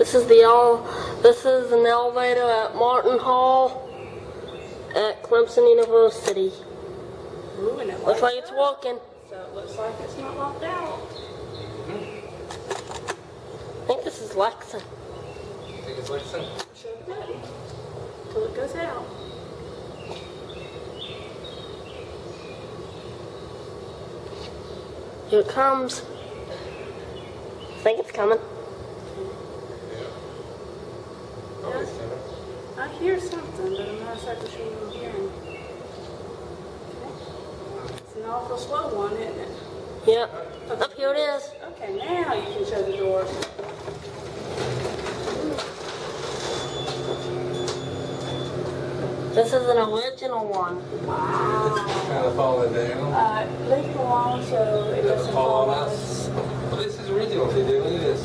This is an elevator at Martin Hall at Clemson University. Ooh, and it Looks like it's working. So it looks like it's not locked out. I think this is Lexan. I think it's Lexan. Show the button till it goes out. Here it comes. I think it's coming. I hear something, but I'm not exactly sure what I'm hearing. Okay. It's an awful slow one, isn't it? Yep. Up here it is. Okay, now you can show the doors. This is an original one. Wow. It's kind of falling down. Leave it alone so it doesn't fall on us. Well, this is original, TJ. Look at this.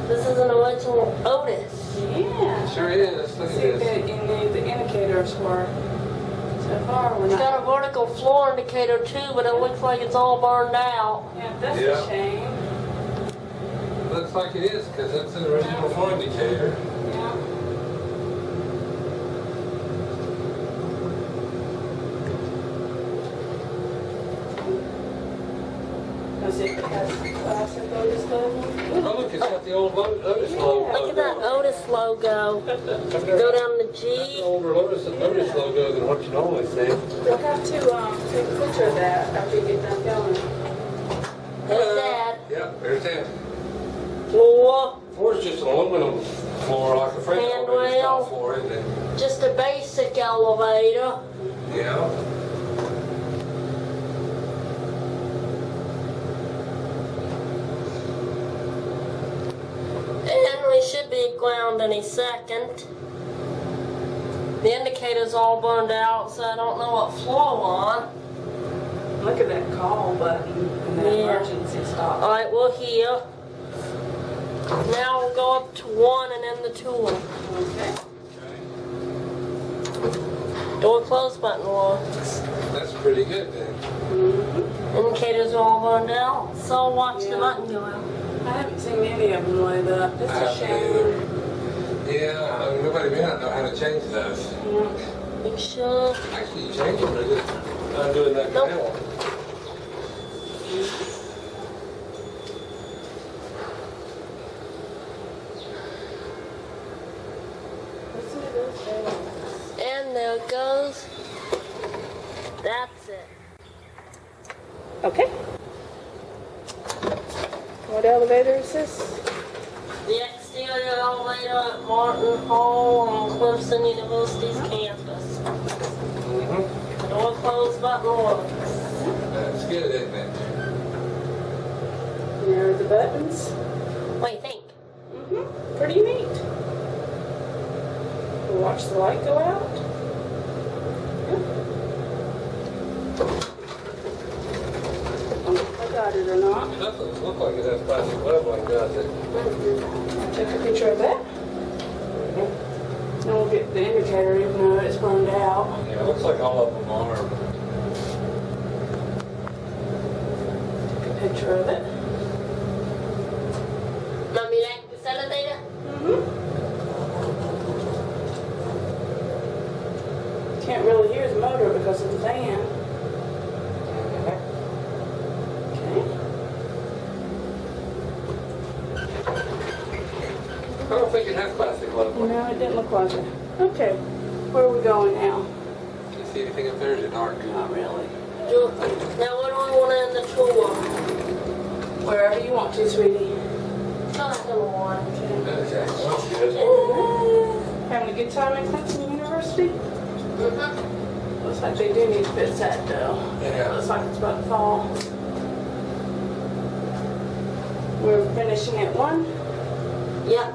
This is an original Otis. Yeah. Sure is. Look at See this. that you need the indicators for. So far, we're It's not. got a vertical floor indicator too, but it looks like it's all burned out. Yeah, that's Yeah. a shame. Looks like it is, because that's an original floor indicator. Yeah. Does it have classic Otis logo? Oh, look, it's got the old Otis logo. Look at that Otis logo. I've Go never- down the That's G. an older Otis logo than what you normally see. You'll have to take a picture of that after you get done going. There's that. Yeah, there's that. Floor. Floor's just an aluminum floor, like a French elevator style Handrail. floor, isn't it? Just a basic elevator. Yeah. And we should be at ground any second. The indicator's all burned out, so I don't know what floor we're on. Look at that call button and that Yeah. emergency stop. Alright, we're here. Now we'll go up to 1 and then the 2. Okay. Door close button works. That's pretty good then. Indicators are all burned out, so watch the Yeah. button go out. I haven't seen any of them lit up. That's a shame. Yeah, I mean, nobody may not know how to change those. Yeah. Make sure. Actually, you change them, but I'm doing that Nope. now. Let's see this thing. And there it goes. That's it. Okay. What elevator is this? The exterior elevator at Martin Hall on Clemson University's campus. Mm-hmm. The door close button works. That's good, isn't it? There are the buttons. What do you think? Pretty neat. We'll watch the light go out. I got it or not. It doesn't look like it has plastic leveling, does it? Take a picture of that. And we'll get the indicator even though it's burned out. Yeah, it looks like all of them are. Take a picture of it. Want me to act this elevator? Can't really hear the motor because of the fan. Okay. I don't think it has plastic leveling. No, it didn't look like it. Okay. Where are we going now? Can you see anything up there? Is it dark? Not really. Now what do we want in the tour? Wherever you want to, sweetie. Not number 1. Okay, that's good. Having a good time at Clemson University? Looks like they do need to fix that though. Yeah. Looks like it's about to fall. We're finishing at 1? Yep.